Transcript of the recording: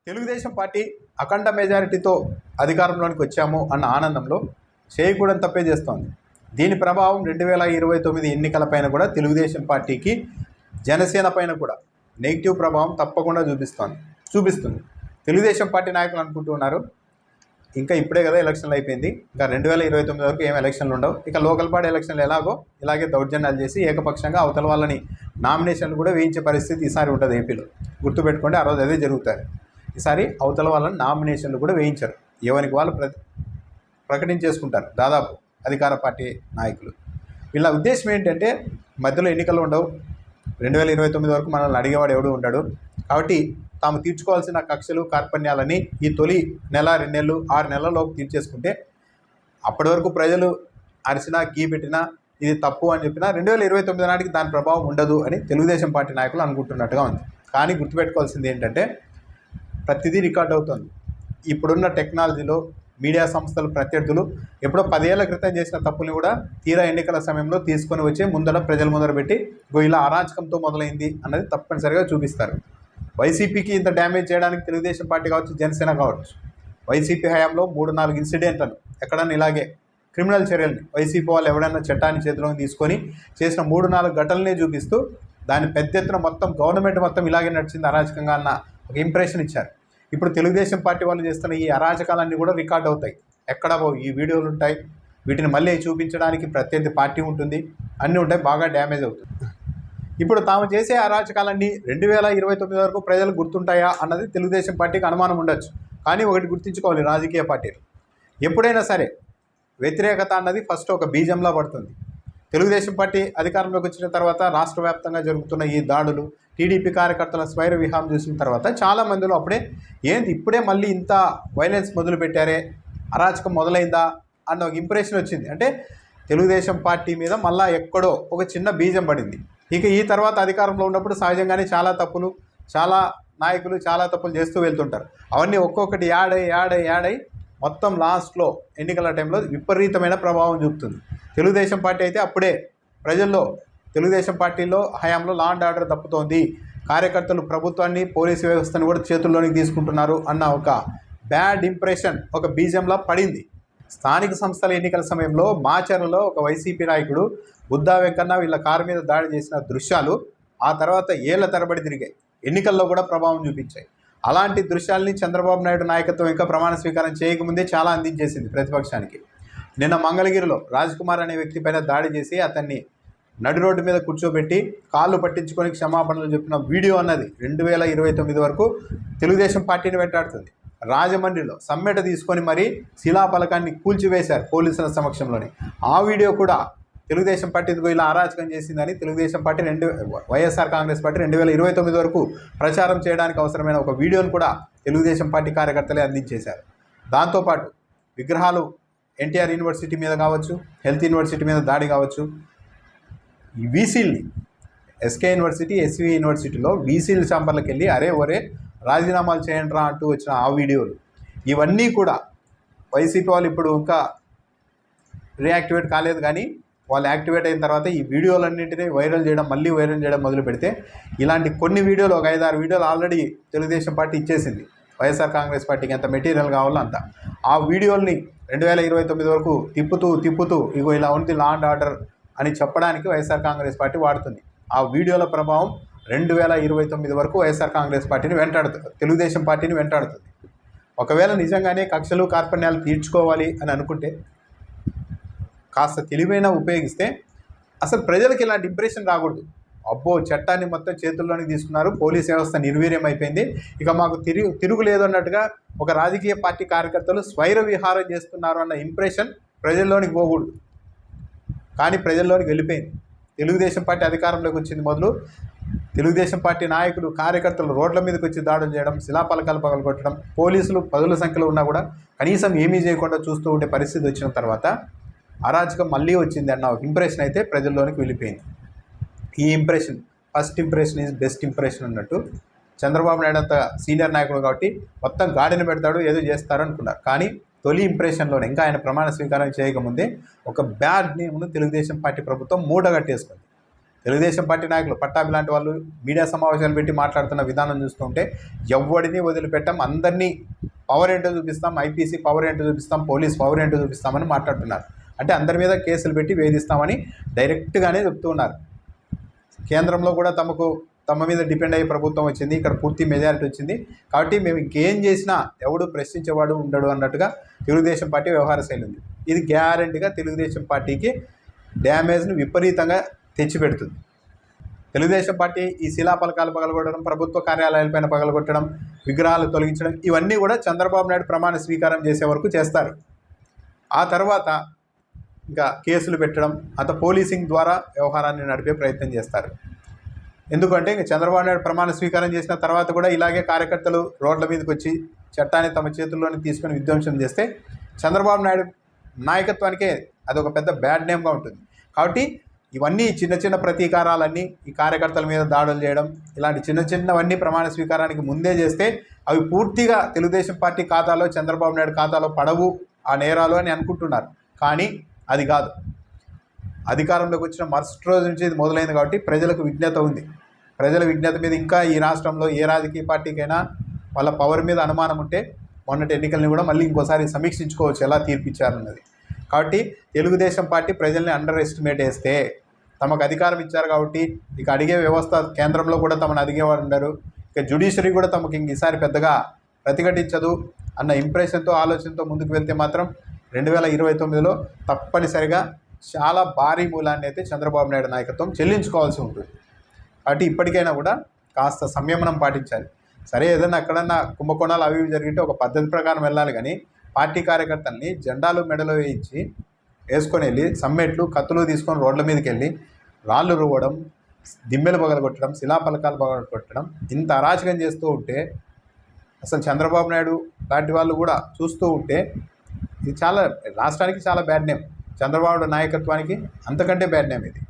Telugu Desam party అఖండ మెజారిటీతో అధికారంలోనికి వచ్చాము అన్న ఆనందంలో చేయకూడని తప్పే చేస్తోంది. దీని ప్రభావం 2029 ఎన్నికలపైన కూడా తెలుగుదేశం పార్టీకి, జనసేన పైన కూడా నెగిటివ్ ప్రభావం తప్పకుండా చూపిస్తుంది. తెలుగుదేశం పార్టీ నాయకులు అనుకుంటూ ఉన్నారు, ఇంకా ఇప్పుడే కదా ఎలక్షన్లు అయిపోయింది, ఇంకా 2029 వరకు ఏం ఎలక్షన్లు ఉండవు, ఇక లోకల్ బాడీ ఎలక్షన్లు ఇలాగే దౌర్జన్యాలు చేసి ఏకపక్షంగా అవతల వాళ్ళని నామినేషన్లు కూడా వేయించే పరిస్థితి ఈసారి ఉంటుంది ఏపీలో. గుర్తుపెట్టుకోండి, ఆ రోజు అదే జరుగుతుంది. ఈసారి అవతల వాళ్ళని నామినేషన్లు కూడా వేయించారు, ఎవరికి వాళ్ళు ప్రకటించేసుకుంటారు దాదాపు అధికార పార్టీ నాయకులు. వీళ్ళ ఉద్దేశం ఏంటంటే మధ్యలో ఎన్నికలు ఉండవు, 2029 వరకు మనల్ని అడిగేవాడు ఎవడు ఉంటాడు, కాబట్టి తాము తీర్చుకోవాల్సిన కక్షలు కార్పణ్యాలని ఈ తొలి నెల 2 నెలలు 6 నెలల్లోపు తీర్చేసుకుంటే అప్పటి వరకు ప్రజలు అరిసినా గీ పెట్టినా ఇది తప్పు అని చెప్పినా 2029 నాటికి దాని ప్రభావం ఉండదు అని తెలుగుదేశం పార్టీ నాయకులు అనుకుంటున్నట్టుగా ఉంది. కానీ గుర్తుపెట్టుకోవాల్సింది ఏంటంటే ప్రతిదీ రికార్డ్ అవుతుంది. ఇప్పుడున్న టెక్నాలజీలో మీడియా సంస్థల ప్రత్యర్థులు ఎప్పుడో 10 ఏళ్ల క్రితం చేసిన తప్పుని కూడా తీరా ఎన్నికల సమయంలో తీసుకొని వచ్చి ప్రజల ముందర పెట్టి ఇలా అరాచకంతో మొదలైంది అన్నది తప్పనిసరిగా చూపిస్తారు. వైసీపీకి ఇంత డ్యామేజ్ చేయడానికి తెలుగుదేశం పార్టీ కావచ్చు, జనసేన కావచ్చు, వైసీపీ హయాంలో 3-4 ఇన్సిడెంట్లను ఎక్కడన్నా ఇలాగే క్రిమినల్ చర్యల్ని వైసీపీ వాళ్ళు ఎవడన్నా చట్టాన్ని చేతిలోకి తీసుకొని చేసిన 3-4 ఘటనలనే చూపిస్తూ దాని పెద్ద ఎత్తున మొత్తం గవర్నమెంట్ మొత్తం ఇలాగే నడిచింది అరాచకంగా అన్న ఒక ఇంప్రెషన్ ఇచ్చారు. ఇప్పుడు తెలుగుదేశం పార్టీ వాళ్ళు చేస్తున్న ఈ అరాచకాలన్నీ కూడా రికార్డ్ అవుతాయి, ఎక్కడ ఈ వీడియోలు ఉంటాయి, వీటిని మళ్ళీ చూపించడానికి ప్రత్యర్థి పార్టీ ఉంటుంది, అన్నీ ఉంటాయి, బాగా డ్యామేజ్ అవుతుంది. ఇప్పుడు తాము చేసే అరాచకాలన్నీ 2029 వరకు ప్రజలు గుర్తుంటాయా అన్నది తెలుగుదేశం పార్టీకి అనుమానం ఉండొచ్చు. కానీ ఒకటి గుర్తుంచుకోవాలి, రాజకీయ పార్టీలు ఎప్పుడైనా సరే వ్యతిరేకత అన్నది ఫస్ట్ ఒక బీజంలా పడుతుంది. తెలుగుదేశం పార్టీ అధికారంలోకి వచ్చిన తర్వాత రాష్ట్ర వ్యాప్తంగా జరుగుతున్న ఈ దాడులు, టీడీపీ కార్యకర్తల స్వైర విహారం చూసిన తర్వాత చాలామందిలో ఇప్పుడే మళ్ళీ ఇంత వైలెన్స్ మొదలు పెట్టారే, అరాచకం మొదలైందా అన్న ఒక ఇంప్రెషన్ వచ్చింది. అంటే తెలుగుదేశం పార్టీ మీద మళ్ళీ ఎక్కడో ఒక చిన్న బీజం పడింది. ఇక ఈ తర్వాత అధికారంలో ఉన్నప్పుడు సహజంగానే చాలా నాయకులు చాలా తప్పులు చేస్తూ వెళ్తుంటారు. అవన్నీ ఒక్కొక్కటి యాడై మొత్తం లాస్ట్లో ఎన్నికల టైంలో విపరీతమైన ప్రభావం చూపుతుంది. తెలుగుదేశం పార్టీ అయితే అప్పుడే ప్రజల్లో తెలుగుదేశం పార్టీలో హయాంలో లా అండ్ ఆర్డర్ తప్పుతోంది, కార్యకర్తలు ప్రభుత్వాన్ని పోలీసు వ్యవస్థను కూడా చేతుల్లోనికి తీసుకుంటున్నారు అన్న ఒక బ్యాడ్ ఇంప్రెషన్ ఒక బీజంలా పడింది. స్థానిక సంస్థల ఎన్నికల సమయంలో మాచర్లలో ఒక వైసీపీ నాయకుడు బుద్దా వెంకన్న వీళ్ళ కారు మీద దాడి చేసిన దృశ్యాలు ఆ తర్వాత ఏళ్ల తరబడి తిరిగాయి, ఎన్నికల్లో కూడా ప్రభావం చూపించాయి. అలాంటి దృశ్యాల్ని చంద్రబాబు నాయుడు నాయకత్వం ఇంకా ప్రమాణ స్వీకారం చేయకముందే చాలా అందించేసింది ప్రతిపక్షానికి. నిన్న మంగళగిరిలో రాజ్ కుమార్ అనే వ్యక్తి పైన దాడి చేసి అతన్ని నడి రోడ్డు మీద కూర్చోబెట్టి కాళ్ళు పట్టించుకొని క్షమాపణలు చెప్పిన వీడియో అన్నది 2029 వరకు తెలుగుదేశం పార్టీని వెంటాడుతుంది. రాజమండ్రిలో సమ్మెట తీసుకొని మరీ శిలాఫలకాన్ని కూల్చివేశారు పోలీసుల సమక్షంలోనే. ఆ వీడియో కూడా తెలుగుదేశం పార్టీ ఇలా అరాచకం చేసిందని తెలుగుదేశం పార్టీ వైఎస్ఆర్ కాంగ్రెస్ పార్టీ 2029 వరకు ప్రచారం చేయడానికి అవసరమైన ఒక వీడియోను కూడా తెలుగుదేశం పార్టీ కార్యకర్తలే అందించేశారు. దాంతోపాటు విగ్రహాలు ఎన్టీఆర్ యూనివర్సిటీ మీద కావచ్చు, హెల్త్ యూనివర్సిటీ మీద దాడి కావచ్చు, ఈ వీసీల్ని ఎస్కే యూనివర్సిటీ, ఎస్వి యూనివర్సిటీలో వీసీల ఛాంబర్లకు వెళ్ళి ఒరే రాజీనామాలు చేయండి రా అంటూ వచ్చిన ఆ వీడియోలు, ఇవన్నీ కూడా వైసీపీ వాళ్ళు ఇప్పుడు ఇంకా రీయాక్టివేట్ కాలేదు. కానీ వాళ్ళు యాక్టివేట్ అయిన తర్వాత ఈ వీడియోలన్నింటినీ మళ్ళీ వైరల్ చేయడం మొదలు పెడితే ఇలాంటి కొన్ని వీడియోలు ఒక 5-6 వీడియోలు ఆల్రెడీ తెలుగుదేశం పార్టీ ఇచ్చేసింది వైఎస్ఆర్ కాంగ్రెస్ పార్టీకి ఎంత మెటీరియల్ కావాలో అంత. ఆ వీడియోల్ని 2029 వరకు తిప్పుతూ ఇలా ఉంది లా అండ్ ఆర్డర్ అని చెప్పడానికి వైఎస్ఆర్ కాంగ్రెస్ పార్టీ వాడుతుంది. ఆ వీడియోల ప్రభావం 2029 వరకు వైఎస్ఆర్ కాంగ్రెస్ పార్టీని వెంటాడుతుంది, తెలుగుదేశం పార్టీని వెంటాడుతుంది. ఒకవేళ నిజంగానే కక్షలు కార్పణ్యాలు తీర్చుకోవాలి అని అనుకుంటే కాస్త తెలివైన ఉపయోగిస్తే అసలు ప్రజలకు ఇలాంటి ఇంప్రెషన్ రాకూడదు. అబ్బో చట్టాన్ని మొత్తం చేతుల్లోనికి తీసుకున్నారు, పోలీస్ వ్యవస్థ నిర్వీర్యం అయిపోయింది, ఇక మాకు తిరుగులేదు అన్నట్టుగా ఒక రాజకీయ పార్టీ కార్యకర్తలు స్వైర విహారం చేస్తున్నారు అన్న ఇంప్రెషన్ ప్రజల్లోనికి పోకూడదు. కానీ ప్రజల్లోనికి వెళ్ళిపోయింది. తెలుగుదేశం పార్టీ అధికారంలోకి వచ్చింది మొదలు తెలుగుదేశం పార్టీ నాయకులు కార్యకర్తలు రోడ్ల మీదకి వచ్చి దాడులు చేయడం, శిలాఫలకాలు పగలగొట్టడం, పోలీసులు 10ల సంఖ్యలో ఉన్నా కూడా కనీసం ఏమీ చేయకుండా చూస్తూ ఉండే పరిస్థితి వచ్చిన తర్వాత అరాచకం మళ్ళీ వచ్చింది అన్న ఒక ఇంప్రెషన్ అయితే ప్రజల్లోనికి వెళ్ళిపోయింది. ఈ impression first impression is best impression అన్నట్టు చంద్రబాబు నాయుడు అంత సీనియర్ నాయకుడు కాబట్టి మొత్తం గాడిని పెడతాడు, ఏదో చేస్తారు అనుకున్నారు. కానీ తొలి ఇంప్రెషన్లోనే ఇంకా ఆయన ప్రమాణ స్వీకారం చేయకముందే ఒక బ్యాడ్ నేమ్ను తెలుగుదేశం పార్టీ ప్రభుత్వం మూటగట్టేసుకుంది. తెలుగుదేశం పార్టీ నాయకులు పట్టాభి లాంటి వాళ్ళు మీడియా సమావేశాలు పెట్టి మాట్లాడుతున్న విధానం చూస్తుంటే ఎవడిని వదిలిపెట్టాం, అందరినీ పవర్ ఏంటో చూపిస్తాం, ఐపీసీ పవర్ ఏంటో చూపిస్తాం, పోలీస్ పవర్ ఏంటో చూపిస్తామని మాట్లాడుతున్నారు. అంటే అందరి మీద కేసులు పెట్టి వేధిస్తామని డైరెక్ట్గానే చెప్తున్నారు. కేంద్రంలో కూడా తమ మీద డిపెండ్ అయ్యే ప్రభుత్వం వచ్చింది, ఇక్కడ పూర్తి మెజారిటీ వచ్చింది కాబట్టి మేము ఇంకేం చేసినా ఎవడు ప్రశ్నించేవాడు ఉండడు అన్నట్టుగా తెలుగుదేశం పార్టీ వ్యవహార శైలి ఉంది. ఇది గ్యారెంటీగా తెలుగుదేశం పార్టీకి డ్యామేజ్ను విపరీతంగా తెచ్చిపెడుతుంది. తెలుగుదేశం పార్టీ ఈ శిలాఫలకాలు పగలగొట్టడం, ప్రభుత్వ కార్యాలయాలపైన పగలగొట్టడం, విగ్రహాలు తొలగించడం ఇవన్నీ కూడా చంద్రబాబు నాయుడు ప్రమాణ స్వీకారం చేసే వరకు చేస్తారు. ఆ తర్వాత ఇంకా కేసులు పెట్టడం, అంత పోలీసింగ్ ద్వారా వ్యవహారాన్ని నడిపే ప్రయత్నం చేస్తారు. ఎందుకంటే ఇంక చంద్రబాబు నాయుడు ప్రమాణ స్వీకారం చేసిన తర్వాత కూడా ఇలాగే కార్యకర్తలు రోడ్ల మీదకి వచ్చి చట్టాన్ని తమ చేతుల్లోని తీసుకొని విధ్వంసం చేస్తే చంద్రబాబు నాయుడు నాయకత్వానికే అదొక పెద్ద బ్యాడ్ నేమ్గా ఉంటుంది. కాబట్టి ఇవన్నీ చిన్న చిన్న ప్రతీకారాలన్నీ ఈ కార్యకర్తల మీద దాడులు చేయడం, ఇలాంటి చిన్న చిన్నవన్నీ ప్రమాణ స్వీకారానికి ముందే చేస్తే అవి పూర్తిగా తెలుగుదేశం పార్టీ ఖాతాలో, చంద్రబాబు నాయుడు ఖాతాలో పడవు ఆ నేరాలు అని అనుకుంటున్నారు. కానీ అది కాదు. అధికారంలోకి వచ్చిన మరుసటి రోజు నుంచి ఇది మొదలైంది కాబట్టి ప్రజలకు విజ్ఞత ఉంది. ప్రజల విజ్ఞత మీద ఇంకా ఈ రాష్ట్రంలో ఏ రాజకీయ పార్టీకైనా వాళ్ళ పవర్ మీద అనుమానం ఉంటే మొన్నటి ఎన్నికల్ని కూడా మళ్ళీ ఇంకోసారి సమీక్షించుకోవచ్చు ఎలా తీర్పిచ్చారన్నది. కాబట్టి తెలుగుదేశం పార్టీ ప్రజల్ని అండర్ ఎస్టిమేట్ చేస్తే తమకు అధికారం ఇచ్చారు కాబట్టి ఇక అడిగే వ్యవస్థ కేంద్రంలో కూడా తమను అడిగేవారు ఉండరు, ఇక జ్యుడిషియరీ కూడా తమకు ఈసారి పెద్దగా ప్రతిఘటించదు అన్న ఇంప్రెషన్తో ఆలోచనతో ముందుకు వెళ్తే మాత్రం 2029లో తప్పనిసరిగా చాలా భారీ మూలాన్ని అయితే చంద్రబాబు నాయుడు నాయకత్వం చెల్లించుకోవాల్సి ఉంటుంది. కాబట్టి ఇప్పటికైనా కూడా కాస్త సంయమనం పాటించాలి. సరే, ఏదైనా అక్కడన్నా కుంభకోణాలు అవి జరిగితే ఒక పద్ధతి ప్రకారం వెళ్ళాలి, కానీ పార్టీ కార్యకర్తల్ని జెండాలు మెడలో వేసుకొని వెళ్ళి సమ్మెట్లు కత్తులు తీసుకొని రోడ్ల మీదకి వెళ్ళి రాళ్ళు రువ్వడం, దిమ్మెలు పగలగొట్టడం, శిలాఫలకాలు పగలగొట్టడం, ఇంత అరాచకం చేస్తూ ఉంటే అసలు చంద్రబాబు నాయుడు లాంటి వాళ్ళు కూడా చూస్తూ ఉంటే ఇది చాలా రాష్ట్రానికి చాలా బ్యాడ్ నేమ్, చంద్రబాబు నాయకత్వానికి అంతకంటే బ్యాడ్ నేమ్ ఇది.